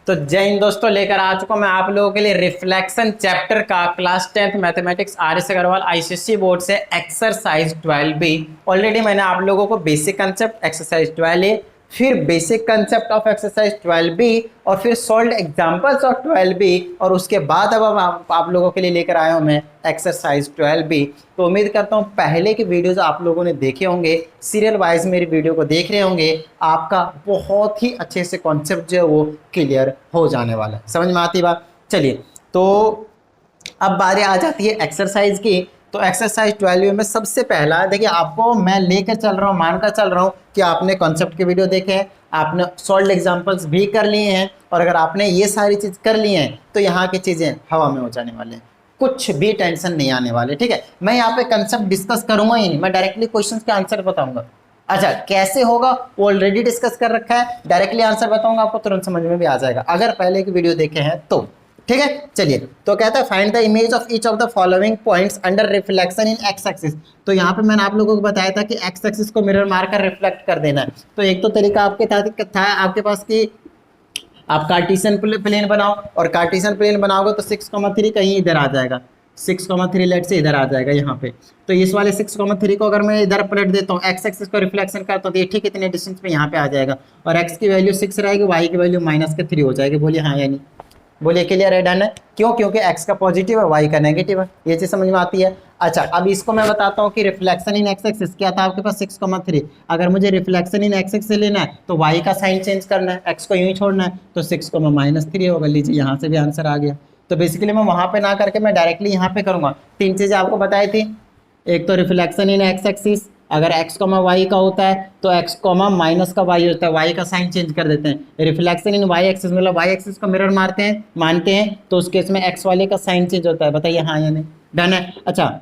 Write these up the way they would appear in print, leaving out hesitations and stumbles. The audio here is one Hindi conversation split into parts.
तो जय हिंद दोस्तों, लेकर आ चुका हूं मैं आप लोगों के लिए रिफ्लेक्शन चैप्टर का class 10th mathematics R S. Agarwal ICSE board से एक्सरसाइज 12B। ऑलरेडी मैंने आप लोगों को बेसिक कंसेप्ट एक्सरसाइज 12A, फिर basic concept of exercise 12B और फिर सॉल्व्ड एग्जांपल्स ऑफ 12B और उसके बाद अब आप लोगों के लिए लेकर आया हूं मैं एक्सरसाइज 12B। तो उम्मीद करता हूं पहले के वीडियोज आप लोगों ने देखे होंगे, सीरियल वाइज मेरी वीडियो को देख रहे होंगे, आपका बहुत ही अच्छे से कॉन्सेप्ट जो है वो क्लियर हो जाने वाला है। समझ में आती बात? चलिए, तो अब बारी आ जाती है एक्सरसाइज की। तो एक्सरसाइज 12 में सबसे पहला देखिए, आपको मैं लेकर चल रहा हूँ, मानकर चल रहा हूँ कि आपने कॉन्सेप्ट के वीडियो देखे हैं, आपने सॉल्व एग्जांपल्स भी कर लिए हैं, और अगर आपने ये सारी चीज़ कर ली हैं तो यहाँ की चीज़ें हवा में हो जाने वाले हैं, कुछ भी टेंशन नहीं आने वाले। ठीक है, मैं यहाँ पे कंसेप्ट डिस्कस करूंगा ही नहीं, मैं डायरेक्टली क्वेश्चन के आंसर बताऊंगा। अच्छा, कैसे होगा वो ऑलरेडी डिस्कस कर रखा है, डायरेक्टली आंसर बताऊंगा, आपको तुरंत समझ में भी आ जाएगा अगर पहले की वीडियो देखे हैं तो। ठीक है, चलिए, तो कहता है find the image of each of the following points under reflection in x axis. तो यहाँ पे मैंने आप लोगों को बताया था कि एक्स एक्सिस को मिरर मारकर रिफ्लेक्ट कर देना है। तो एक तो तरीका आपके था आपके पास कि आप कार्टेशियन प्लेन बनाओ, और कार्टेशियन प्लेन बनाओगे तो 6,3 कहीं इधर आ जाएगा, 6,3 लेट से इधर आ जाएगा यहाँ पे। तो इस वाले 6,3 को अगर मैं इधर पलट देता हूँ, एक्स एक्सिस को रिफ्लेक्शन करता हूँ तो ये ठीक इतने डिस्टेंस पे यहाँ पे आ जाएगा, और एक्स की वैल्यू 6 रहेगी, वाई की वैल्यू -3 हो जाएगी। बोलिए हाँ या नहीं? बोलिए क्लियर है, डन है? क्यों? क्योंकि एक्स का पॉजिटिव है, वाई का नेगेटिव है। ये चीज समझ में आती है? अच्छा, अब इसको मैं बताता हूँ कि रिफ्लेक्शन इन एक्स एक्सिस क्या था आपके पास 6,3। अगर मुझे रिफ्लेक्शन इन एक्स एक्सिस लेना है तो वाई का साइन चेंज करना है, एक्स को यूं ही छोड़ना है, तो 6,-3 होगा। लीजिए, यहाँ से भी आंसर आ गया। तो बेसिकली मैं वहां पे ना करके मैं डायरेक्टली यहाँ पे करूंगा। 3 चीजें आपको बताई थी, एक तो रिफ्लेक्शन इन एक्स एक्सिस, अगर x, y का होता है तो x, माइनस का y होता है, y का साइन चेंज कर देते हैं। रिफ्लेक्शन इन y एक्सिस मतलब y एक्सिस को मिरर मानते हैं तो उस केस में x वाले का साइन चेंज होता है। बताइए हाँ या नहीं? डन है? अच्छा,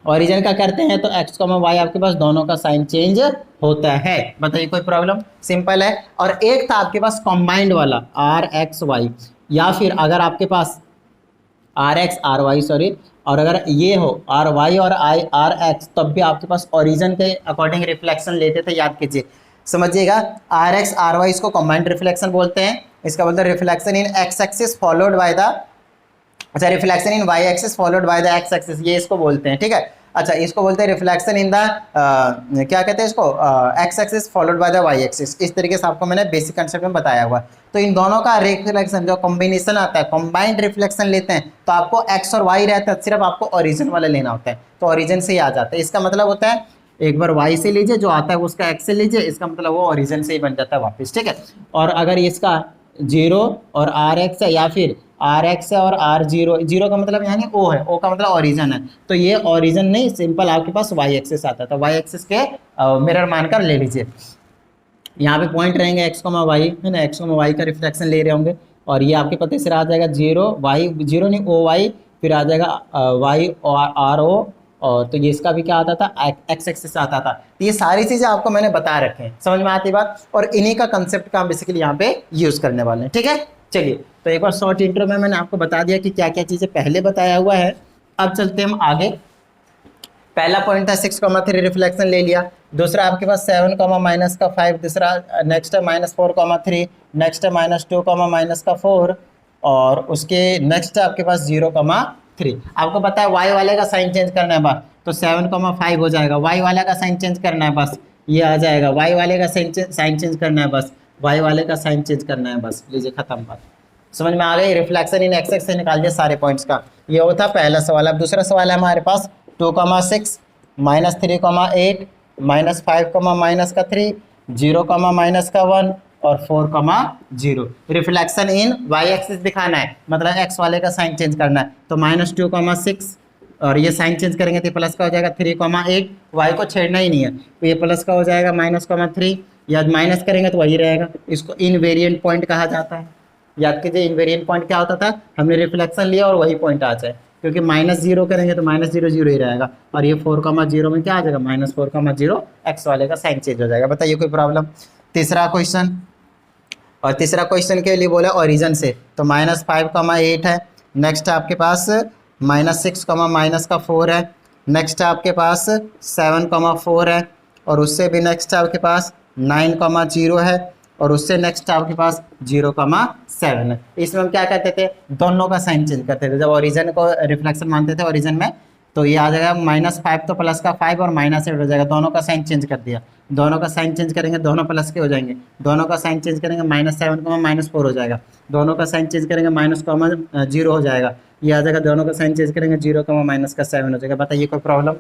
ओरिजिन का करते हैं तो x, y आपके पास दोनों का साइन चेंज होता है। बताइए कोई प्रॉब्लम? सिंपल है। और एक था आपके पास कॉम्बाइंड वाला r(x,y), या फिर अगर आपके पास r(x, r(y) सॉरी, और अगर ये हो r(y) और r(x) तब भी आपके पास ओरिजिन के अकॉर्डिंग रिफ्लेक्शन लेते थे। याद कीजिए, समझिएगा, r(x, r(y) इसको कॉम्बाइंड रिफ्लेक्शन बोलते हैं। इसका मतलब reflection in x axis followed by the, अच्छा, reflection in y axis followed by the x axis, ये इसको बोलते हैं। ठीक है, अच्छा, इसको बोलते हैं रिफ्लेक्शन इन द क्या कहते हैं इसको, x axis followed by the y axis. इस तरीके से आपको मैंने बेसिक कंसेप्ट में बताया हुआ। तो इन दोनों का रिफ्लेक्शन जो कॉम्बिनेशन आता है, कॉम्बाइंड रिफ्लेक्शन लेते हैं तो आपको x और y रहता है, सिर्फ आपको ओरिजिन वाला लेना होता है, तो ओरिजिन से ही आ जाता है। इसका मतलब होता है एक बार y से लीजिए, जो आता है उसका x से लीजिए, इसका मतलब वो ओरिजिन से ही बन जाता है वापस। ठीक है, और अगर इसका 0 और r(x) है, या फिर r(x) है और r0, 0 का मतलब यानी o है, o का मतलब ओरिजिन है, तो ये ओरिजिन नहीं, सिंपल आपके पास y एक्सिस आता है। तो y एक्सिस के मिरर मानकर ले लीजिए। यहाँ पे पॉइंट रहेंगे x, y है ना, x, y का रिफ्लेक्शन ले रहे होंगे, और ये आपके पते से आ जाएगा 0 y, 0 नहीं o y, फिर आ जाएगा y और r o, और तो ये इसका भी क्या आता था, एक्स एक्सिस आता था। तो ये सारी चीजें आपको मैंने बता रखे हैं, समझ में आती बात? और इन्हीं का कंसेप्ट का हम बेसिकली यहाँ पे यूज करने वाले हैं। ठीक है, चलिए, तो एक बार शॉर्ट इंट्रो में मैंने आपको बता दिया कि क्या क्या चीजें पहले बताया हुआ है। अब चलते हम आगे। पहला पॉइंट था 6,3 रिफ्लेक्शन ले लिया, दूसरा आपके पास 7, -5, दूसरा नेक्स्ट है -4,3, नेक्स्ट है -2, -4, और उसके नेक्स्ट है आपके पास 0,3। आपको पता है y वाले का साइन चेंज करना है बस, तो 7,5 हो जाएगा। y वाले का साइन चेंज करना है बस, ये आ जाएगा। y वाले का साइन चेंज करना है बस, y वाले का साइन चेंज करना है बस। लीजिए, खत्म बात। समझ में आ गई? रिफ्लेक्शन इन एक्स एक्सिस से निकाल दिया सारे पॉइंट्स का। ये होता पहला सवाल। अब दूसरा सवाल है हमारे पास 2,6, -3,8, -5, -3, 0, और 4,0। रिफ्लेक्शन इन y एक्सिस दिखाना है, मतलब x वाले का साइन चेंज करना है। तो -2,6, और ये साइन चेंज करेंगे तो प्लस का हो जाएगा 3,8, y को छेड़ना ही नहीं है, तो ये प्लस का हो जाएगा -3, या माइनस करेंगे तो वही रहेगा। इसको इनवेरिएंट पॉइंट कहा जाता है। याद कीजिए, इनवेरिएंट पॉइंट क्या होता था, हमने रिफ्लेक्शन लिया और वही पॉइंट आ जाए, क्योंकि -0 करेंगे तो -0, 0 ही रहेगा, और ये 4,0 में क्या आ जाएगा, -4,0, एक्स वाले का साइन चेंज हो जाएगा। बताइए कोई प्रॉब्लम? तीसरा क्वेश्चन, और तीसरा क्वेश्चन के लिए बोला ओरिजिन से, तो -5,8 है, नेक्स्ट आपके पास -6, -4 है, नेक्स्ट आपके पास 7,4 है, और उससे भी नेक्स्ट आपके पास 9,0 है, और उससे नेक्स्ट आपके पास 0,7 है। इसमें हम क्या करते थे, दोनों का साइन चेंज करते थे। जब ओरिजिन को रिफ्लेक्शन मानते थे ओरिजिन में, तो ये आ जाएगा -5 तो प्लस का 5 और -8 हो जाएगा, दोनों का साइन चेंज कर दिया। दोनों का साइन चेंज करेंगे, दोनों प्लस के हो जाएंगे। दोनों का साइन चेंज करेंगे, -7 -4 हो जाएगा। दोनों का साइन चेंज करेंगे, -0 हो जाएगा। ये आ जाएगा, दोनों का साइन चेंज करेंगे, 0, -7 हो जाएगा। बताइए कोई प्रॉब्लम?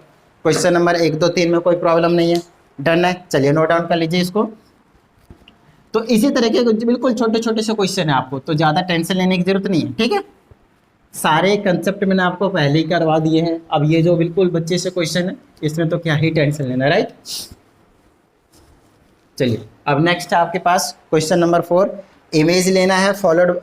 क्वेश्चन नंबर 1, 2, 3 में कोई प्रॉब्लम नहीं है, डन है। चलिए नोट डाउन कर लीजिए इसको। तो इसी तरह के बिल्कुल छोटे छोटे से क्वेश्चन है आपको, तो ज़्यादा टेंशन लेने की जरूरत नहीं है, ठीक है। सारे कंसेप्ट मैंने आपको पहले ही करवा दिए हैं। अब ये जो बिल्कुल बच्चे से क्वेश्चन है, इसमें तो क्या ही टेंशन लेना, राइट। चलिए अब नेक्स्ट है आपके पास क्वेश्चन नंबर 4। इमेज लेना है, followed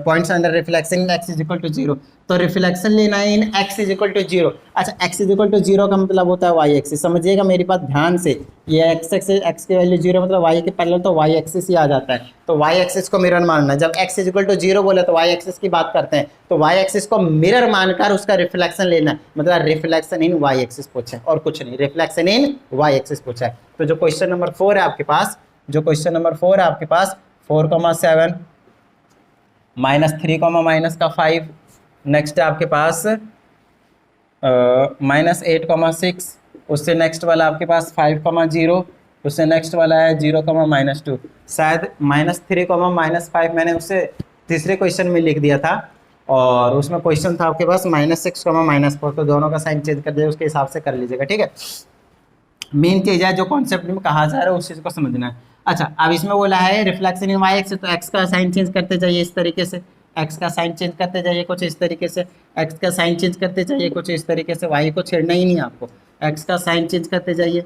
points under reflection x is equal to 0। तो रिफ्लेक्शन लेना है in x is equal to 0। अच्छा, एक्स इज इक्वल टू 0 का मतलब होता है वाई एक्सिस। समझिएगा मेरी बात ध्यान से, ये एक्स की वैल्यू 0 मतलब वाई के पैरेलल, तो वाई एक्सिस ही आ जाता है। तो वाई एक्सिस को मिरर मानना है। जब एक्स इज इक्वल टू 0 बोले तो वाई एक्सिस की बात करते हैं, तो वाई एक्सिस को मिरर मानकर उसका रिफ्लेक्शन लेना है, मतलब रिफ्लेक्शन इन वाई एक्सिस पूछा है और कुछ नहीं, रिफ्लेक्शन इन वाई एक्सिस पूछा है। तो जो क्वेश्चन नंबर 4 है आपके पास, 4,7 -3, -5, नेक्स्ट है आपके पास -8,6, उससे नेक्स्ट वाला आपके पास 5,0, उससे नेक्स्ट वाला है 0,-2। शायद -3, -5 मैंने उससे तीसरे क्वेश्चन में लिख दिया था, और उसमें क्वेश्चन था आपके पास -6, -4। तो दोनों का साइन चेंज कर दिया, उसके हिसाब से कर लीजिएगा, ठीक है। मेन चीज़ है जो कॉन्सेप्ट में कहा जा रहा है उस चीज़ को समझना है। अच्छा, अब इसमें बोला है रिफ्लेक्शन इन वाई एक्स, तो एक्स का साइन चेंज करते जाइए इस तरीके से, एक्स का साइन चेंज करते जाइए कुछ इस तरीके से, एक्स का साइन चेंज करते जाइए कुछ इस तरीके से। वाई को छेड़ना ही नहीं है आपको, एक्स का साइन चेंज करते जाइए,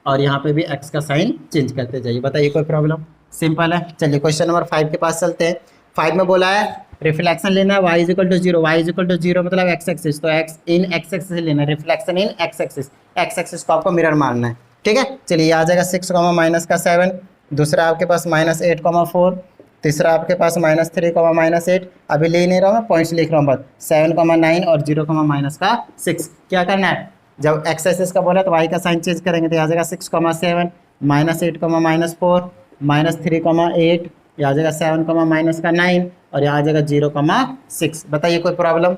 और यहाँ पे भी एक्स का साइन चेंज करते जाइए। बताइए कोई प्रॉब्लम? सिंपल है। चलिए क्वेश्चन नंबर 5 के पास चलते हैं। 5 में बोला है रिफ्लेक्शन लेना है y equal to 0, y equal to 0 मतलब एक्स एक्सिस, तो एक्स इन एक्स एक्सिस लेना है, reflection in x axis. X axis को आपको मिरर मानना है, ठीक है। चलिए आ जाएगा 6, -7, दूसरा आपके पास -8,4, तीसरा आपके पास -3, -8। अभी ले नहीं रहा हूँ, पॉइंट्स लिख रहा हूँ बस, 7,9 और 0, -6। क्या करना है, जब एक्स एक्सिस का बोला तो y का साइन चेंज करेंगे, तो आ जाएगा 6,7, -8, -4, -3,8, यहाँ आ जाएगा 7, -9, और यहाँ आ जाएगा 0,6। बताइए कोई प्रॉब्लम?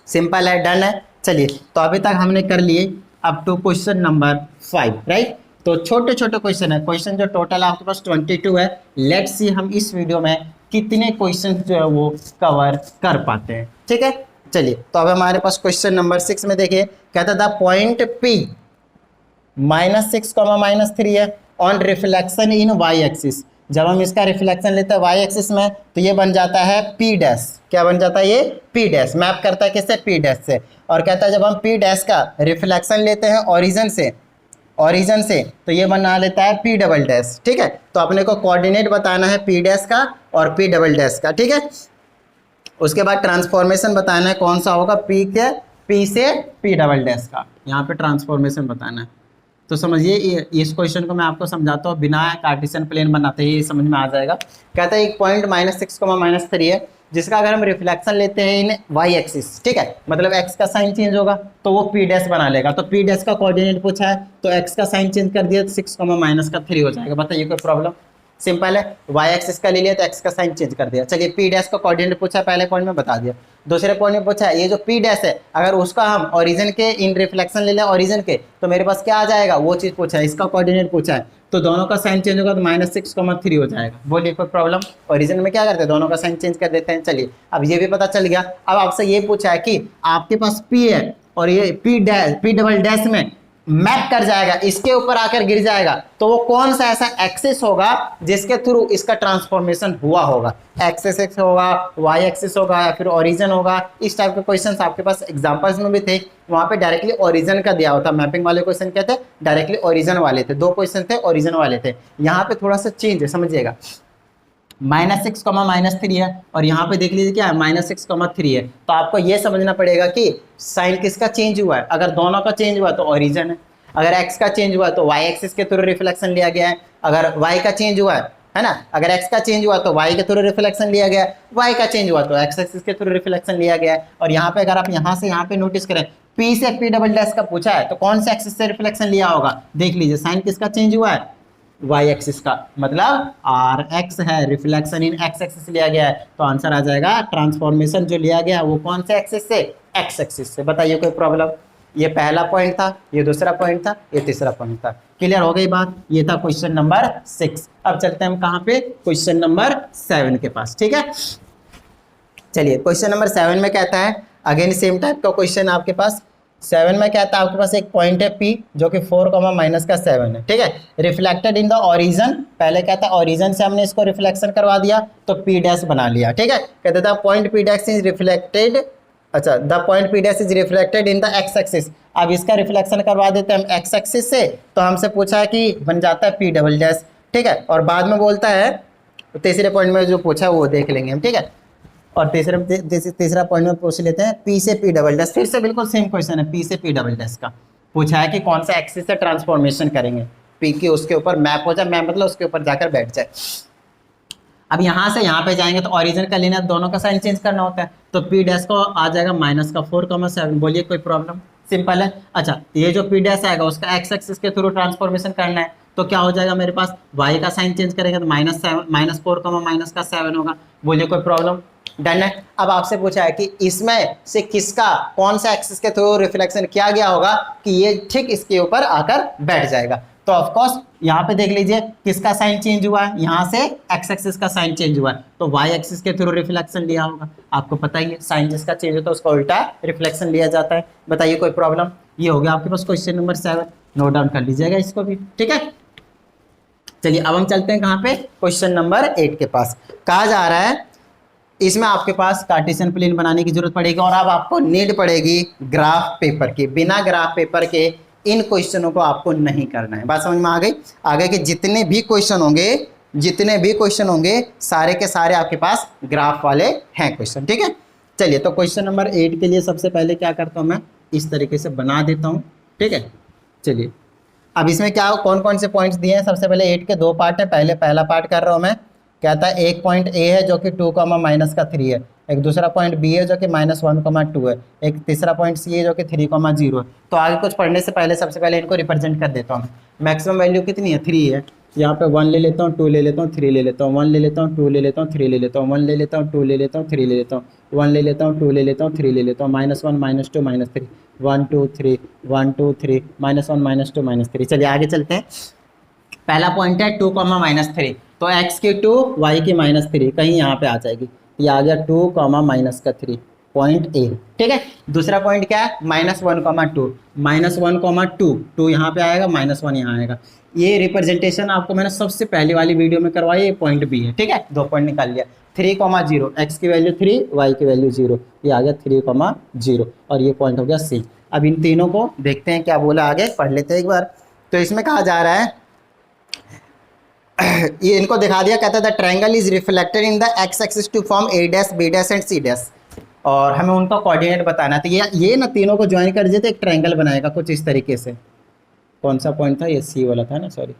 सिंपल है, डन है। चलिए तो अभी तक हमने कर लिए up to question number 5, right. तो छोटे छोटे क्वेश्चन है, क्वेश्चन जो टोटल आपके पास 22 है। लेट्स सी हम इस वीडियो में कितने क्वेश्चन जो है वो कवर कर पाते हैं, ठीक है। चलिए तो अब हमारे पास क्वेश्चन नंबर 6 में देखिए, कहता था पॉइंट P -6, -3 है on reflection in y axis. जब हम इसका रिफ्लेक्शन लेते हैं वाई एक्सिस में, तो ये बन जाता है P डैश। क्या बन जाता है ये? P dash. मैप करता है किससे? P डैश से। और कहता है जब हम P डैश का रिफ्लेक्शन लेते हैं ओरिजिन से, तो ये बना लेता है P डबल डैश, ठीक है। तो अपने को कोऑर्डिनेट बताना है P डैश का और P डबल डैश का, ठीक है। उसके बाद ट्रांसफॉर्मेशन बताना है कौन सा होगा, P से P डबल डैश का, यहाँ पे ट्रांसफॉर्मेशन बताना है। तो समझिए इस क्वेश्चन को मैं आपको समझाता हूँ, बिना कार्टेशियन प्लेन बनाते ही समझ में आ जाएगा। कहता है एक पॉइंट -6, -3 है, जिसका अगर हम रिफ्लेक्शन लेते हैं इन वाई एक्सिस, ठीक है, मतलब एक्स का साइन चेंज होगा तो वो P डैश बना लेगा। तो P डैश का कोऑर्डिनेट पूछा है, तो एक्स का साइन चेंज कर दिया तो 6, -3 हो जाएगा। बताइए कोई प्रॉब्लम? सिंपल है, वाई एक्सिस का ले लिया तो एक्स का साइन चेंज कर दिया। चलिए P डैश का कोऑर्डिनेट पूछा, पहले पॉइंट में बता दिया। दूसरे पॉइंट में पूछा है ये जो P डैश है, अगर उसका हम ओरिजिन के इन रिफ्लेक्शन ले लें ओरिजिन के, तो मेरे पास क्या आ जाएगा, वो चीज़ पूछा है, इसका कोऑर्डिनेट पूछा है, तो दोनों का साइन चेंज होगा तो -6, 3 हो जाएगा। बोलिए कोई प्रॉब्लम? ओरिजिन में क्या करते हैं, दोनों का साइन चेंज कर देते हैं। चलिए अब ये भी पता चल गया। अब आपसे ये पूछा है कि आपके पास P है और ये P डबल डैश में मैप कर जाएगा, इसके ऊपर आकर गिर जाएगा, तो वो कौन सा ऐसा एक्सिस होगा जिसके थ्रू इसका ट्रांसफॉर्मेशन हुआ होगा। एक्सिस होगा, वाई एक्सिस होगा, या फिर ओरिजिन होगा। इस टाइप के क्वेश्चंस आपके पास एग्जांपल्स में भी थे, वहां पे डायरेक्टली ओरिजिन का दिया होता। मैपिंग वाले क्वेश्चन क्या थे, डायरेक्टली ओरिजिन वाले थे। 2 क्वेश्चन थे ओरिजिन वाले थे। यहाँ पे थोड़ा सा चेंज है, समझिएगा। -6, -3 है, और यहाँ पे देख लीजिए क्या है, -6, 3 है। तो आपको ये समझना पड़ेगा कि साइन किसका चेंज हुआ है। अगर दोनों का चेंज हुआ तो ओरिजिन है, अगर एक्स का चेंज हुआ तो वाई एक्सिस के थ्रू रिफ्लेक्शन लिया गया है, अगर वाई का चेंज हुआ है ना, अगर एक्स का चेंज हुआ तो वाई के थ्रू रिफ्लेक्शन लिया गया है, वाई का चेंज हुआ तो एक्स एक्सिस के थ्रू रिफ्लेक्शन लिया गया है। और यहाँ पे अगर आप यहाँ से यहाँ पे नोटिस करें, P से P डबल डैश का पूछा है, तो कौन से एक्सिस से रिफ्लेक्शन लिया होगा, देख लीजिए साइन किसका चेंज हुआ है, वाई एक्सिस का, मतलब आर एक्स है, रिफ्लेक्शन इन एक्स एक्सिस लिया गया है, तो आंसर आ जाएगा ट्रांसफॉर्मेशन जो लिया गया वो कौन से एक्सिस से, एक्स एक्सिस से। बताइए कोई प्रॉब्लम? ये पहला पॉइंट था, ये दूसरा पॉइंट था, ये तीसरा पॉइंट था। क्लियर हो गई बात? ये था क्वेश्चन नंबर 6। अब चलते हैं हम कहाँ पे, क्वेश्चन नंबर 7 के पास। ठीक है, चलिए क्वेश्चन नंबर 7 में कहता है, अगेन सेम टाइप का क्वेश्चन आपके पास। 7 में कहता है आपके पास एक पॉइंट है P जो कि 4 माइनस का 7 है। ठीक है, रिफ्लेक्टेड इन द ओरिजन, पहले कहता है ओरिजन से हमने इसको रिफ्लेक्शन करवा दिया तो P डैश बना लिया। ठीक है, कहते था point P dash is reflected, अच्छा the point P dash is reflected in the x axis. अब इसका रिफ्लेक्शन करवा देते हैं हम एक्स एक्सिस से, तो हमसे पूछा है कि बन जाता है P डबल डैश। ठीक है, और बाद में बोलता है, तीसरे पॉइंट में जो पूछा है वो देख लेंगे हम। ठीक है, और तीसरा पॉइंट में पूछ लेते हैं P से P डबल डैश, फिर से बिल्कुल सेम क्वेश्चन है, P से P डबल डैश का पूछा है कि कौन सा एक्सिस से ट्रांसफॉर्मेशन करेंगे, P की उसके ऊपर मैप हो जाए, मैप मतलब उसके ऊपर जाकर बैठ जाए। अब यहाँ से यहाँ पे जाएंगे तो ओरिजिन का लेना, दोनों का साइन चेंज करना होता है, तो P डैश को आ जाएगा माइनस का 4,7। बोलिए कोई प्रॉब्लम? सिंपल है। अच्छा, ये जो P डैश आएगा उसका एक्स एक्सिस के थ्रू ट्रांसफॉर्मेशन करना है, तो क्या हो जाएगा मेरे पास, y का साइन चेंज करेंगे तो -4 माइनस का 7 होगा। बोलिए कोई प्रॉब्लम? डन है। अब आपसे पूछा है कि इसमें से किसका, कौन सा एक्सिस के थ्रू रिफ्लेक्शन किया गया होगा कि ये ठीक इसके ऊपर आकर बैठ जाएगा। तो ऑफ कोर्स यहाँ पे देख लीजिए किसका साइन चेंज हुआ है, यहाँ से एक्स एक्सिस का साइन चेंज हुआ है, तो वाई एक्सिस के थ्रू रिफ्लेक्शन लिया होगा। आपको पता ही है साइन जिसका चेंज होता है उसका उल्टा रिफ्लेक्शन लिया जाता है। बताइए कोई प्रॉब्लम? ये हो गया आपके पास क्वेश्चन नंबर 7, नोट डाउन कर लीजिएगा इसको भी। ठीक है, चलिए अब हम चलते हैं कहाँ पे, क्वेश्चन नंबर 8 के पास। कहा जा रहा है इसमें आपके पास कार्टेशियन प्लेन बनाने की जरूरत पड़ेगी और अब आपको नीड पड़ेगी ग्राफ पेपर की। बिना ग्राफ पेपर के इन क्वेश्चनों को आपको नहीं करना है। बात समझ में आ गई? आगे के जितने भी क्वेश्चन होंगे सारे के सारे आपके पास ग्राफ वाले हैं क्वेश्चन। ठीक है, चलिए तो क्वेश्चन नंबर 8 के लिए सबसे पहले क्या करता हूँ मैं, इस तरीके से बना देता हूँ। ठीक है, चलिए अब इसमें क्या कौन कौन से पॉइंट्स दिए हैं। सबसे पहले 8 के 2 पार्ट है, पहला पार्ट कर रहा हूँ मैं। कहता है एक पॉइंट A है जो कि 2, माइनस का 3 है, एक दूसरा पॉइंट B है जो कि -1,2 है, एक तीसरा पॉइंट C है जो कि 3,0 है। तो आगे कुछ पढ़ने से पहले सबसे पहले इनको रिप्रेजेंट कर देता हूँ। मैक्सिमम वैल्यू कितनी है, 3 है। यहाँ पे 1 ले लेता हूँ, 2 ले लेता हूँ, 3 ले लेता हूँ, 1 ले लेता हूँ, 2 ले लेता हूँ, 3 ले लेता हूँ, 1 ले लेता हूँ, 2 ले लेता हूँ, 3 ले लेता हूँ, 1 ले लेता हूँ, 2 ले लेता हूँ, 3 ले लेता हूँ, -1 -2 -3, 1 2 3 1 2 3 -1 -2 -3। चलिए आगे चलते हैं। पहला पॉइंट है 2, -3, तो x की 2 y की -3 कहीं यहाँ पे आ जाएगी, ये आ गया 2, माइनस का 3 पॉइंट A। ठीक है, दूसरा पॉइंट क्या है, -1,2 2 यहाँ पे आएगा, -1 यहाँ आएगा। ये रिप्रेजेंटेशन आपको मैंने सबसे पहली वाली वीडियो में करवाई, ये पॉइंट B है। ठीक है, 2 पॉइंट निकाल लिया। 3,0, x की वैल्यू 3, y की वैल्यू 0, ये आ गया 3,0 और ये पॉइंट हो गया C। अब इन तीनों को देखते हैं क्या बोला, आगे पढ़ लेते हैं एक बार। तो इसमें कहा जा रहा है, ये इनको दिखा दिया, कहता था triangle is reflected in the x axis to form A dash B dash and C dash, और हमें उनका कोऑर्डिनेट बताना है। तो ये ना तीनों को ज्वाइन कर दीजिए तो एक ट्रायंगल बनाएगा कुछ इस तरीके से। कौन सा पॉइंट था, ये C वाला था ना, सॉरी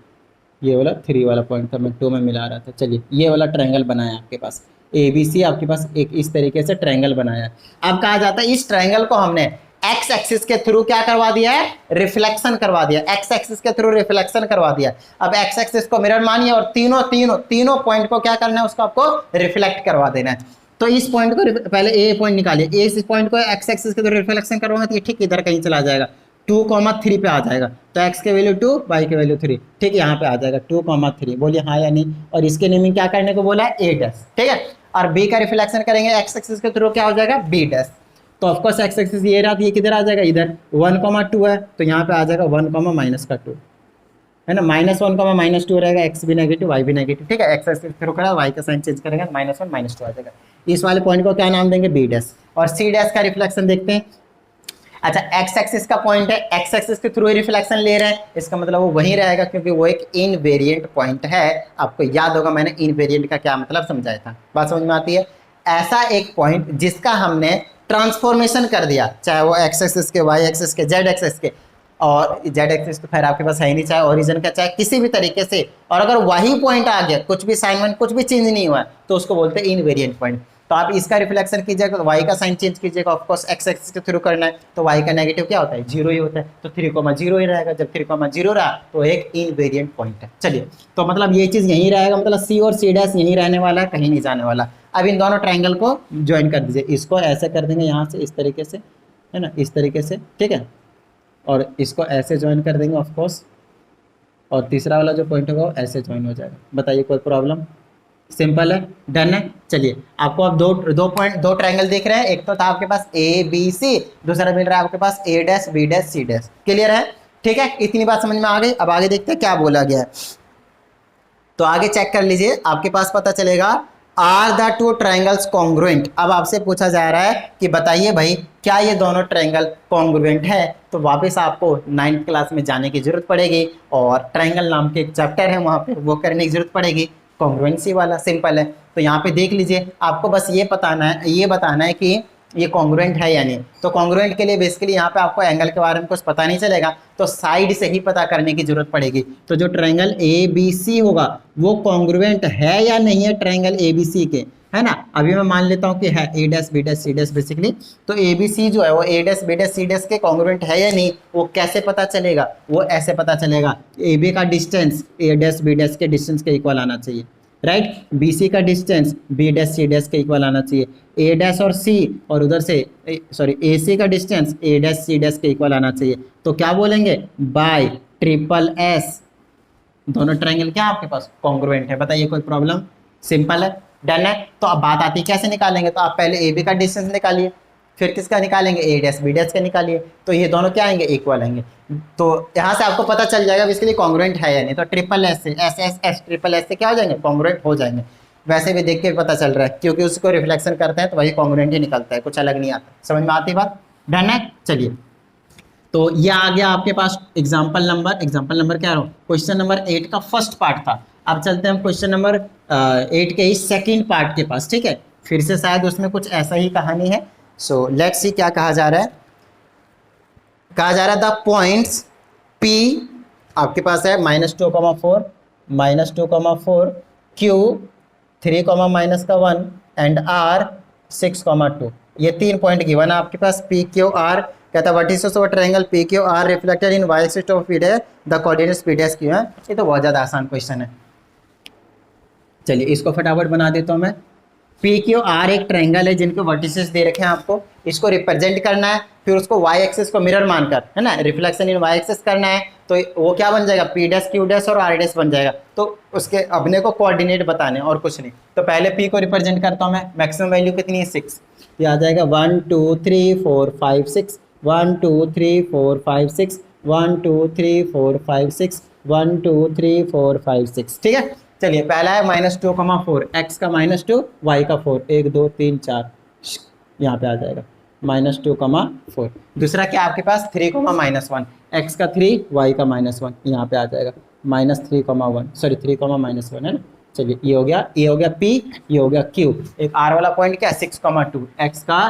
ये वाला 3 वाला पॉइंट था, मैं 2 में मिला रहा था। चलिए ये वाला ट्रायंगल बनाया आपके पास, ABC आपके पास एक इस तरीके से ट्रायंगल बनाया। अब कहा जाता है इस ट्रायंगल को हमने एक्स एक्सिस के थ्रू क्या करवा दिया है, रिफ्लेक्शन करवा दिया, एक्स एक्सिस के थ्रू रिफ्लेक्शन करवा दिया। अब एक्स एक्सिस को मिरर मानिए और तीनों पॉइंट को क्या करना है, उसको आपको रिफ्लेक्ट करवा देना है। तो इस पॉइंट को पहले ए पॉइंट निकालिए, इस पॉइंट को एक्स एक्सिस के थ्रू रिफ्लेक्शन करवाएंगे तो ये ठीक इधर कहीं चला जाएगा, 2,3 पे आ जाएगा। तो x के वैल्यू 2, y के वैल्यू 3, ठीक यहाँ पे आ जाएगा 2,3। बोलिए हाँ या नहीं। और इसके नेमिंग क्या करने को बोला है, A डैश। ठीक है, और B का रिफ्लेक्शन करेंगे एक्स एक्सिस के थ्रू, क्या हो जाएगा, B डैश। तो ऑफकोर्स एक्स एक्सिस ये रहा, ये किधर आ जाएगा, इधर 1,2 है तो यहाँ पे आ जाएगा 1, माइनस का 2 है ना, -1, -2 रहेगा, x भी नेगेटिव y भी नेगेटिव। ठीक है, एक्स एक्सिस थ्रू करा, y का साइन चेंज करेंगे, -1 -2 आ जाएगा। इस वाले पॉइंट को क्या नाम देंगे, B डैश। और C डैश का रिफ्लेक्शन देखते हैं। अच्छा, एक्स एक्सिस का पॉइंट है, एक्स एक्सिस के थ्रू ही रिफ्लेक्शन ले रहे हैं, इसका मतलब वो वहीं रहेगा क्योंकि वो एक इनवेरिएंट पॉइंट है। आपको याद होगा मैंने इनवेरिएंट का क्या मतलब समझाया था, बात समझ में आती है। ऐसा एक पॉइंट जिसका हमने ट्रांसफॉर्मेशन कर दिया, चाहे वो एक्स एक्सिस के, वाई एक्सिस के, जेड एक्सिस के, और जेड एक्सिस तो खैर आपके पास है ही नहीं, चाहे ओरिजिन का, चाहे किसी भी तरीके से, और अगर वही पॉइंट आ गया, कुछ भी साइन वन कुछ भी चेंज नहीं हुआ तो उसको बोलते हैं इनवेरिएंट पॉइंट। तो आप इसका रिफ्लेक्शन कीजिएगा तो y का साइन चेंज कीजिएगा, ऑफकोर्स x एक्सिस के थ्रू करना है तो y का नेगेटिव क्या होता है, 0 ही होता है, तो 3,0 ही रहेगा। जब 3,0 रहा तो एक इनवेरिएंट पॉइंट है। चलिए, तो मतलब ये चीज़ यहीं रहेगा, मतलब c और c डैश यहीं रहने वाला है, कहीं नहीं जाने वाला। अब इन दोनों ट्राइंगल को ज्वाइन कर दीजिए, इसको ऐसे कर देंगे यहाँ से इस तरीके से, है ना, इस तरीके से, ठीक है, और इसको ऐसे ज्वाइन कर देंगे ऑफकोर्स, और तीसरा वाला जो पॉइंट होगा वो ऐसे ज्वाइन हो जाएगा। बताइए कोई प्रॉब्लम? सिंपल है, डन है। चलिए, आपको अब दो ट्रायंगल दिख रहे हैं, एक तो था आपके पास ए बी सी, दूसरा मिल रहा है आपके पास A dash B dash C dash. Clear है? ठीक है, इतनी बात समझ में आ गई। अब आगे देखते हैं क्या बोला गया है। तो आगे चेक कर लीजिए, आपके पास पता चलेगा are the two triangles congruent. अब आपसे पूछा जा रहा है कि बताइए भाई क्या ये दोनों ट्रायंगल कॉन्ग्रुएंट है। तो वापस आपको 9th क्लास में जाने की जरूरत पड़ेगी और ट्रायंगल नाम के एक चैप्टर है वहाँ पे वो करने की जरूरत पड़ेगी, कॉन्ग्रुएंसी वाला। सिंपल है। तो यहाँ पे देख लीजिए, आपको बस ये बताना है कि ये कॉन्ग्रुएंट है या नहीं। तो कॉन्ग्रुएंट के लिए बेसिकली यहाँ पे आपको एंगल के बारे में कुछ पता नहीं चलेगा, तो साइड से ही पता करने की जरूरत पड़ेगी। तो जो ट्रायंगल ए बी सी होगा वो कॉन्ग्रुएंट है या नहीं है ट्रायंगल ए बी सी के, है ना। अभी मैं मान लेता हूँ कि है A dash B dash C dash basically. तो ए बी सी जो है वो A dash B dash C dash के कॉन्ग्रुएंट है या नहीं, वो कैसे पता चलेगा? वो ऐसे पता चलेगा, ए बी का distance A dash B dash के डिस्टेंस के इक्वल आना चाहिए, राइट। बी सी का distance B dash C dash के इक्वल आना चाहिए, ए डैश और सी और उधर से सॉरी ए सी का distance A dash C dash के इक्वल आना चाहिए। तो क्या बोलेंगे? बाय ट्रिपल एस दोनों ट्रायंगल क्या आपके पास कॉन्ग्रुएंट है। बताइए कोई प्रॉब्लम? सिंपल है, डन है। तो अब बात आती है कैसे निकालेंगे। तो आप पहले ए बी का डिस्टेंस निकालिए, फिर किसका निकालेंगे? ए डैश बी डैश का निकालिए। तो ये दोनों क्या आएंगे? इक्वल आएंगे। तो यहाँ से आपको पता चल जाएगा इसके लिए कॉन्ग्रुएंट है या नहीं। तो ट्रिपल एस से S S S triple S से क्या हो जाएंगे? कॉन्ग्रुएंट हो जाएंगे। वैसे भी देख के पता चल रहा है, क्योंकि उसको रिफ्लेक्शन करते हैं तो वही कॉन्ग्रुएंट ही निकलता है, कुछ अलग नहीं आता। समझ में आती बात? डन है। चलिए, तो ये आ गया आपके पास एग्जाम्पल नंबर क्या रहा, क्वेश्चन नंबर 8 का फर्स्ट पार्ट था। अब चलते हैं हम क्वेश्चन नंबर 8 के ही सेकंड पार्ट के पास, ठीक है। फिर से शायद उसमें कुछ ऐसा ही कहानी है। सो लेट्स सी क्या कहा जा रहा है। कहा जा रहा है द पॉइंट्स P आपके पास है -2,4 -2,4 Q 3,-1 एंड R 6,2। ये 3 पॉइंट गिवन है आपके पास P Q R। कहता है what is of triangle P Q R reflected in y axis of P dash the coordinates P dash Q है। ये तो बहुत ज़्यादा आसान क्वेश्चन है। चलिए इसको फटाफट बना देता हूँ मैं। पी क्यू आर एक ट्रायंगल है जिनके वर्टिसेस दे रखे हैं आपको, इसको रिप्रेजेंट करना है, फिर उसको वाई एक्सिस को मिरर मानकर, है ना, रिफ्लेक्शन इन वाई एक्सिस करना है। तो वो क्या बन जाएगा? पी डैश क्यू डैश और आर डैश बन जाएगा। तो उसके अपने को कोऑर्डिनेट बताने और कुछ नहीं। तो पहले पी को रिप्रेजेंट करता हूँ मैं। मैक्सिमम वैल्यू कितनी है? 6। ये आ जाएगा 1 2 3 4 5 6 1 2 3 4 5 6 1 2 3 4 5 6 1 2 3 4 5 6। ठीक है, चलिए पहला है -2,4 x का -2 y का 4 1 2 3 4 यहाँ पे आ जाएगा -2,4। दूसरा क्या आपके पास 3,-1 x का 3 y का -1 यहाँ पे आ जाएगा -3,1 सॉरी 3,-1 है ना। चलिए ये हो गया p, ये हो गया q। एक r वाला पॉइंट क्या है? 6,2 x का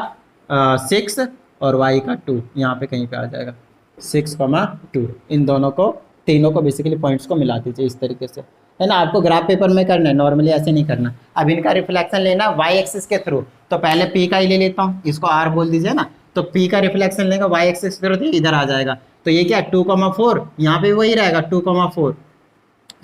6 और y का 2 यहाँ पे कहीं पे आ जाएगा 6,2। इन दोनों को तीनों को बेसिकली पॉइंट्स को मिला दीजिए इस तरीके से, है ना। आपको ग्राफ पेपर में करना है, नॉर्मली ऐसे नहीं करना। अब इनका रिफ्लेक्शन लेना y एक्सिस के थ्रू, तो पहले p का ही ले लेता हूँ, इसको r बोल दीजिए ना। तो p का रिफ्लेक्शन लेगा y एक्सिस के थ्रू, तो इधर आ जाएगा। तो ये क्या 2,4 यहाँ पे वही रहेगा 2,4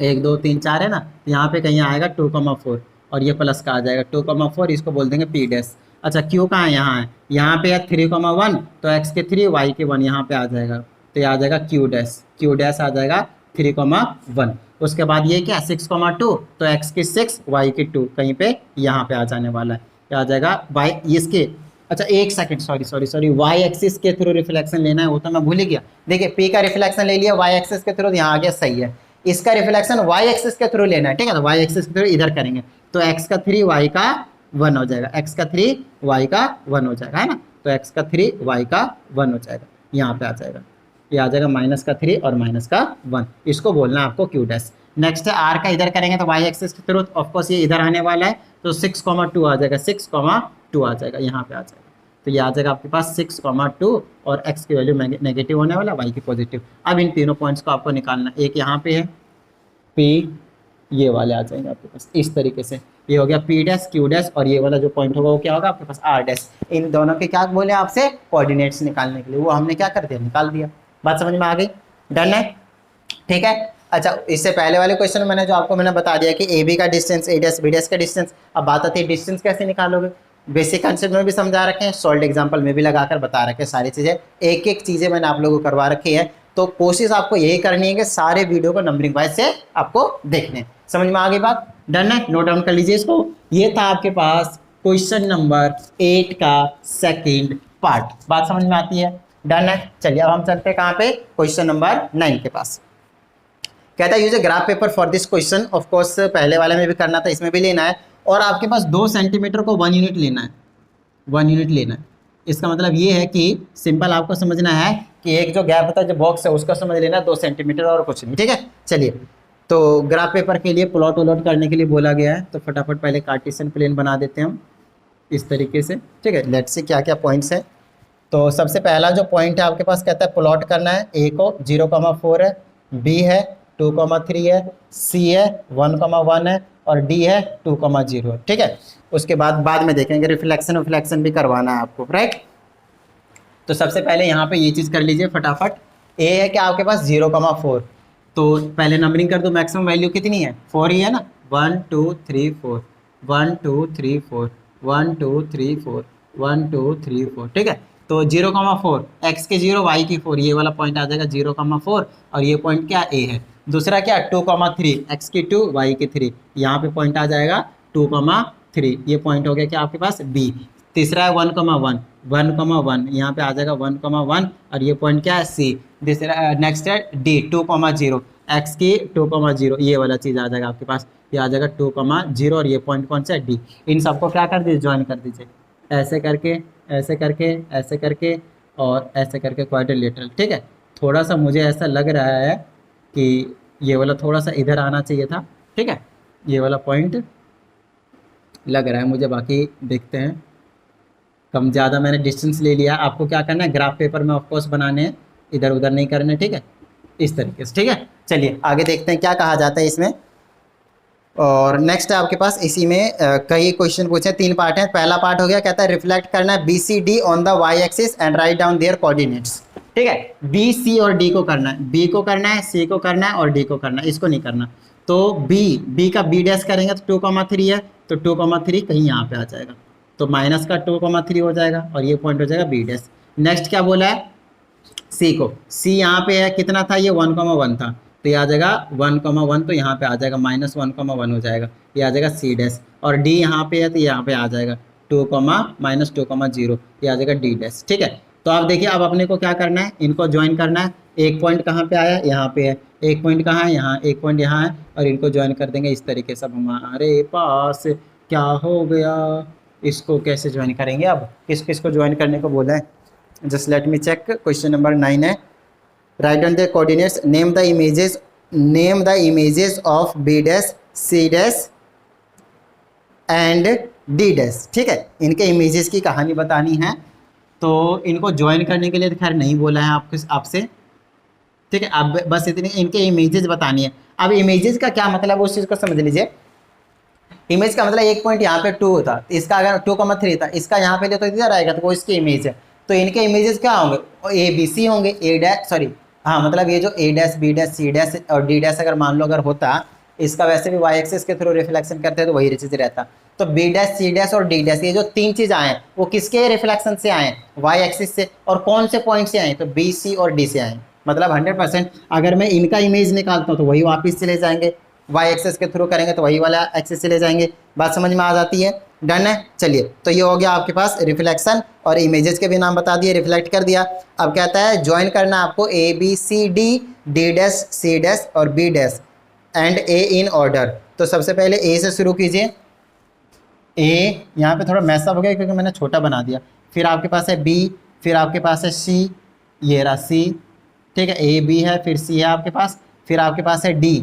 1 2 3 4 है ना, यहाँ पे कहीं आएगा 2,4 और ये प्लस का आ जाएगा 2,4, इसको बोल देंगे p डैश। अच्छा क्यू कहाँ है? यहाँ पे है 3,1 तो x के 3 y के 1 यहाँ पे आ जाएगा, तो ये आ जाएगा क्यू डैश आ जाएगा 3,1। उसके बाद ये क्या 6,2 तो x की 6 y की 2 कहीं पे यहाँ पे आ जाने वाला है, क्या आ जाएगा y इसके। अच्छा एक सेकंड, सॉरी y एक्सिस के थ्रू रिफ्लेक्शन लेना है, वो तो मैं भूल ही गया। देखिए p का रिफ्लेक्शन ले लिया y एक्सिस के थ्रू, यहाँ आ गया, सही है। इसका रिफ्लेक्शन y एक्सिस के थ्रू लेना है, ठीक है। तो y एक्सिस के थ्रू इधर करेंगे तो x का 3 y का 1 हो जाएगा, x का 3 y का 1 हो जाएगा, है ना। तो x का 3 y का 1 हो जाएगा, यहाँ पे आ जाएगा, ये आ जाएगा -3 और -1। इसको बोलना है आपको q डैश। नेक्स्ट है r का, इधर करेंगे तो y एक्सिस की थ्रू, ऑफकोर्स ये इधर आने वाला है, तो 6,2 आ जाएगा, 6,2 आ जाएगा, यहाँ पे आ जाएगा। तो ये आ जाएगा आपके पास 6,2 और x की वैल्यू नेगेटिव होने वाला, y की पॉजिटिव। अब इन तीनों पॉइंट्स को आपको निकालना, एक यहाँ पे है p ये वाले आ जाएंगे आपके पास इस तरीके से। ये हो गया पी डैश क्यू डैश और ये वाला जो पॉइंट होगा वो क्या होगा आपके पास आर डैश। इन दोनों के क्या बोले आपसे कोऑर्डिनेट्स निकालने के लिए, वो हमने क्या कर दिया निकाल दिया। बात समझ में आ गई, डन है, ठीक है। अच्छा इससे पहले वाले क्वेश्चन में मैंने जो आपको मैंने बता दिया कि ए बी का distance A dash B dash का डिस्टेंस। अब बात आती है डिस्टेंस कैसे निकालोगे, बेसिक कंसेप्ट में भी समझा रखे हैं, सॉल्ड एग्जांपल में भी लगाकर बता रखे हैं सारी चीज़ें, एक एक चीज़ें मैंने आप लोगों को करवा रखी है। तो कोशिश आपको यही करनी है कि सारे वीडियो को नंबरिंग वाइज से आपको देखने। समझ में आ गई बात, डन है, नोट डाउन कर लीजिए इसको। ये था आपके पास क्वेश्चन नंबर 8 का सेकेंड पार्ट, बात समझ में आती है, डन है। चलिए अब हम चलते हैं कहाँ पे, क्वेश्चन नंबर 9 के पास। कहता है use a graph paper for this question, of course पहले वाले में भी करना था, इसमें भी लेना है। और आपके पास 2 सेंटीमीटर को 1 यूनिट लेना है, 1 यूनिट लेना है। इसका मतलब ये है कि सिंपल आपको समझना है कि एक जो गैप होता है जो बॉक्स है उसका समझ लेना 2 सेंटीमीटर और कुछ नहीं, ठीक है। चलिए तो ग्राफ पेपर के लिए प्लॉट उलॉट करने के लिए बोला गया है, तो फटाफट पहले कार्टेशियन प्लेन बना देते हैं हम इस तरीके से, ठीक है। लेट्स से क्या क्या पॉइंट्स हैं। तो सबसे पहला जो पॉइंट है आपके पास कहता है प्लॉट करना है, ए को 0,4 है, बी है 2,3 है, सी है 1,1 है और डी है 2,0 है, ठीक है। उसके बाद में देखेंगे रिफ्लेक्शन भी करवाना है आपको, राइट। तो सबसे पहले यहाँ पे ये चीज़ कर लीजिए फटाफट। ए है क्या आपके पास 0,4, तो पहले नंबरिंग कर दो, मैक्सिमम वैल्यू कितनी है 4 ही है ना, 1 2 3 4 1 2 3 4 1 2 3 4 1 2 3 4, ठीक है। तो 0,4 x के 0 y की 4, ये वाला पॉइंट आ जाएगा 0,4 और ये पॉइंट क्या a है। दूसरा क्या 2,3 x की 2 y की 3, यहाँ पे पॉइंट आ जाएगा 2,3, ये पॉइंट हो गया क्या आपके पास b। तीसरा है 1,1 1,1, यहाँ पे आ जाएगा 1,1 और ये पॉइंट क्या है c। दूसरा नेक्स्ट है d 2,0 x की 2,0, ये वाला चीज़ आ जाएगा आपके पास, ये आ जाएगा 2,0 और ये पॉइंट कौन सा है d। इन सबको क्या कर दीजिए ज्वाइन कर दीजिए, ऐसे करके ऐसे करके ऐसे करके और ऐसे करके क्वाड्रिलेटरल, ठीक है। थोड़ा सा मुझे ऐसा लग रहा है कि ये वाला थोड़ा सा इधर आना चाहिए था, ठीक है, ये वाला पॉइंट लग रहा है मुझे, बाकी देखते हैं। कम ज़्यादा मैंने डिस्टेंस ले लिया, आपको क्या करना है ग्राफ पेपर में ऑफकोर्स बनाने हैं, इधर उधर नहीं करने, ठीक है, इस तरीके से, ठीक है। चलिए आगे देखते हैं क्या कहा जाता है इसमें। और नेक्स्ट है आपके पास इसी में कई क्वेश्चन पूछे, 3 पार्ट हैं। पहला पार्ट हो गया, कहता है रिफ्लेक्ट करना है B C D on the y axis and write down their coordinates, ठीक है। बी सी और डी को करना है, बी को करना है, सी को करना है और डी को करना है, इसको नहीं करना। तो बी का बी डैश करेंगे तो 2,3 है, तो 2,3 कहीं यहाँ पे आ जाएगा, तो माइनस का 2,3 हो जाएगा और ये पॉइंट हो जाएगा बी डैश। नेक्स्ट क्या बोला है सी को, सी यहाँ पे है कितना था ये 1,1 था, तो ये आ जाएगा 1,1, तो यहाँ पे आ जाएगा -1,1 हो जाएगा, ये आ जाएगा सी डैश। और डी यहाँ पे है तो यहाँ पे आ जाएगा 2,-2,0, ये आ जाएगा डी डैश, ठीक है। तो आप देखिए अब अपने को क्या करना है, इनको ज्वाइन करना है। एक पॉइंट कहाँ पे आया, यहाँ पे है, एक पॉइंट कहाँ है यहाँ, एक पॉइंट यहाँ है, और इनको ज्वाइन कर देंगे इस तरीके से। अब हमारे पास क्या हो गया, इसको कैसे ज्वाइन करेंगे, अब किस किस को ज्वाइन करने को बोला है, just let me check. Question number 9 है, write on the coordinates, name the images of B dash C dash and D dash, ठीक है। इनके इमेजेस की कहानी बतानी है, तो इनको ज्वाइन करने के लिए खैर नहीं बोला है आपसे, ठीक है। अब बस इतनी इनके इमेजेस बतानी है। अब इमेजेस का क्या मतलब उस चीज़ को समझ लीजिए। इमेज का मतलब एक पॉइंट यहाँ पे 2 था, इसका अगर 2,3 था, इसका यहाँ पे तो इधर आएगा, तो वो इसकी इमेज है। तो इनके इमेजेस क्या होंगे, ए बी सी होंगे, ए डैश सॉरी हाँ मतलब ये जो A dash B dash C dash और डी डैश अगर मान लो अगर होता, इसका वैसे भी वाई एक्सिस के थ्रू रिफ्लेक्शन करते हैं तो वही चीज़ रहता। तो बी डैश सी डैश और डी डैश ये जो 3 चीज़ आए हैं वो किसके रिफ्लेक्शन से आए, वाई एक्सिस से। और कौन से पॉइंट से आए, तो बी सी और डी से आए। मतलब 100% अगर मैं इनका इमेज निकालता हूँ तो वही वापस चले जाएंगे, वाई एक्सिस के थ्रू करेंगे तो वही वाला एक्सिस चले जाएंगे। बात समझ में आ जाती है, डन है। चलिए तो ये हो गया आपके पास रिफ्लेक्शन, और इमेजेस के भी नाम बता दिए, रिफ्लेक्ट कर दिया। अब कहता है ज्वाइन करना आपको A B C D, D dash C dash और B dash and A in order. तो सबसे पहले ए से शुरू कीजिए। ए यहाँ पे थोड़ा मैसअप हो गया क्योंकि मैंने छोटा बना दिया। फिर आपके पास है बी, फिर आपके पास है सी, ये रहा सी, ठीक है, ए बी है, फिर सी है आपके पास, फिर आपके पास है डी,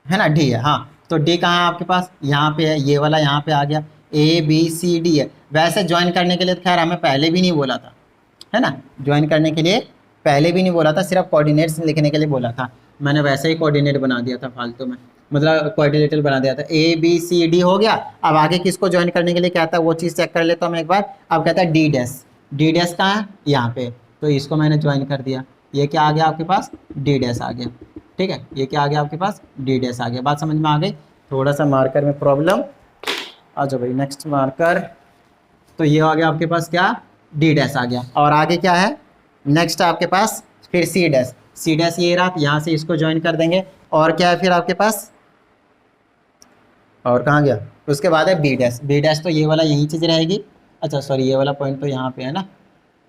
है ना, डी है, हाँ। तो डी कहाँ है आपके पास, यहाँ पे है, ये वाला यहाँ पे आ गया, ए बी सी डी है। वैसे ज्वाइन करने के लिए खैर हमें पहले भी नहीं बोला था, है ना, ज्वाइन करने के लिए पहले भी नहीं बोला था, सिर्फ कोऑर्डिनेट्स लिखने के लिए बोला था। मैंने वैसे ही कोऑर्डिनेट बना दिया था फालतू में, मतलब कोऑर्डिनेटर बना दिया था। ए बी सी डी हो गया। अब आगे किसको ज्वाइन करने के लिए कहता है वो चीज़ चेक कर लेता हूँ मैं एक बार। अब कहता है डी डैश, डी डैश कहाँ है, यहाँ पे, तो इसको मैंने ज्वाइन कर दिया। ये क्या आ गया आपके पास, डी डैश आ गया। ठीक है, ये क्या आ गया आपके पास, डी डैश आ गया। बात समझ में आ गई। थोड़ा सा मार्कर में प्रॉब्लम, आ जाओ भाई नेक्स्ट मार्कर। तो ये आ गया आपके पास क्या, डी डैश आ गया। और आगे क्या है, नेक्स्ट आपके पास फिर सी डैश, सी डैश ये रहा, यहाँ से इसको ज्वाइन कर देंगे। और क्या है फिर आपके पास, और कहाँ गया, उसके बाद है बी डैश, बी डैश तो ये वाला यही चीज़ रहेगी। अच्छा सॉरी, ये वाला पॉइंट तो यहाँ पे है ना,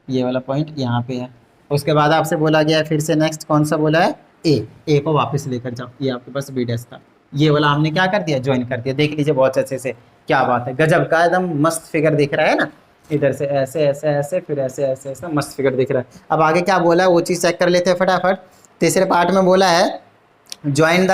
ये वाला पॉइंट यहाँ पे है। उसके बाद आपसे बोला गया है फिर से नेक्स्ट कौन सा बोला है, ए को वापस लेकर जाओ। ये आपके पास बी डैश था, ये वाला हमने क्या कर दिया, ज्वाइन कर दिया। देख लीजिए बहुत अच्छे से, क्या बात है, गजब का एकदम मस्त फिगर दिख रहा है ना। इधर से ऐसे ऐसे ऐसे, फिर ऐसे ऐसे ऐसे, मस्त फिगर दिख रहा है। अब आगे क्या बोला है वो चीज़ चेक कर लेते हैं फटाफट। तीसरे पार्ट में बोला है ज्वाइन द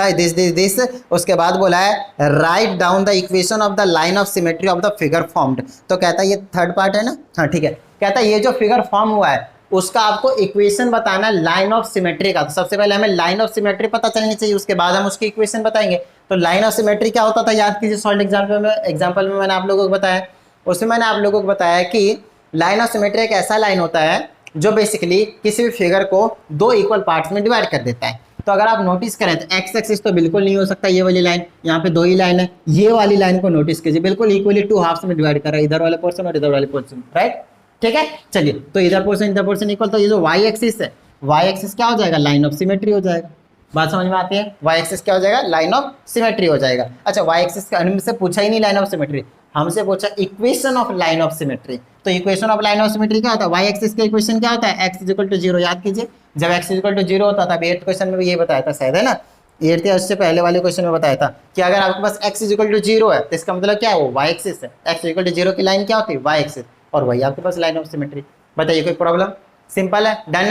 दिस, उसके बाद बोला है write down the equation of the line of symmetry of the figure formed. तो कहता है ये थर्ड पार्ट है ना, हाँ ठीक है। कहता है ये जो फिगर फॉर्म हुआ है उसका आपको इक्वेशन बताना है लाइन ऑफ सिमेट्री का। तो सबसे पहले हमें लाइन ऑफ सिमेट्री पता चलनी चाहिए, उसके बाद हम उसकी इक्वेशन बताएंगे। तो लाइन ऑफ सिमेट्री क्या होता था, याद कीजिए, सॉल्व एग्जाम्पल में मैंने आप लोगों को बताया। उसमें मैंने आप लोगों को बताया कि लाइन ऑफ सिमेट्री एक ऐसा लाइन होता है जो बेसिकली किसी भी फिगर को दो इक्वल पार्ट्स में डिवाइड कर देता है। तो अगर आप नोटिस करें तो एक्स एक्सिस तो बिल्कुल नहीं हो सकता, ये वाली लाइन, यहाँ पे दो ही लाइन है। ये वाली लाइन को नोटिस कीजिए, बिल्कुल इक्वली टू हाफ्स में डिवाइड कर रहा है, इधर वाले पोर्शन और इधर वाले पोर्शन, राइट। ठीक है, चलिए, तो इधर पोर्शन इक्वल, तो ये जो वाई एक्सिस है, वाई एक्सिस क्या हो जाएगा, लाइन ऑफ सिमेट्री हो जाएगा। बात समझ में आती है, वाई एक्सिस क्या हो जाएगा, लाइन ऑफ सिमेट्री हो जाएगा। अच्छा, वाई एक्सिस का हमसे पूछा ही नहीं लाइन ऑफ सिमेट्री, हमसे पूछा equation of line of symmetry. तो equation of line of symmetry क्या होता है, वाई एक्सिस का इक्वेशन क्या होता है, एक्स इज इक्वल टू 0। याद कीजिए, जब एक्स इज इक्वल टू 0 होता था, अभी 8th क्वेश्चन में भी ये बताया था शायद, है ना, 8th या उससे पहले वाले क्वेश्चन में बताया था कि अगर आपके पास एक्स इज इक्वल टू 0 है तो इसका मतलब क्या है, वो वाई एक्सिस है। एक्स इज इक्वल टू 0 की लाइन क्या होती है, वाई एक्सिस, और वही आपके पास लाइन ऑफ सिमेट्री। बताइए कोई प्रॉब्लम, सिंपल है, डन।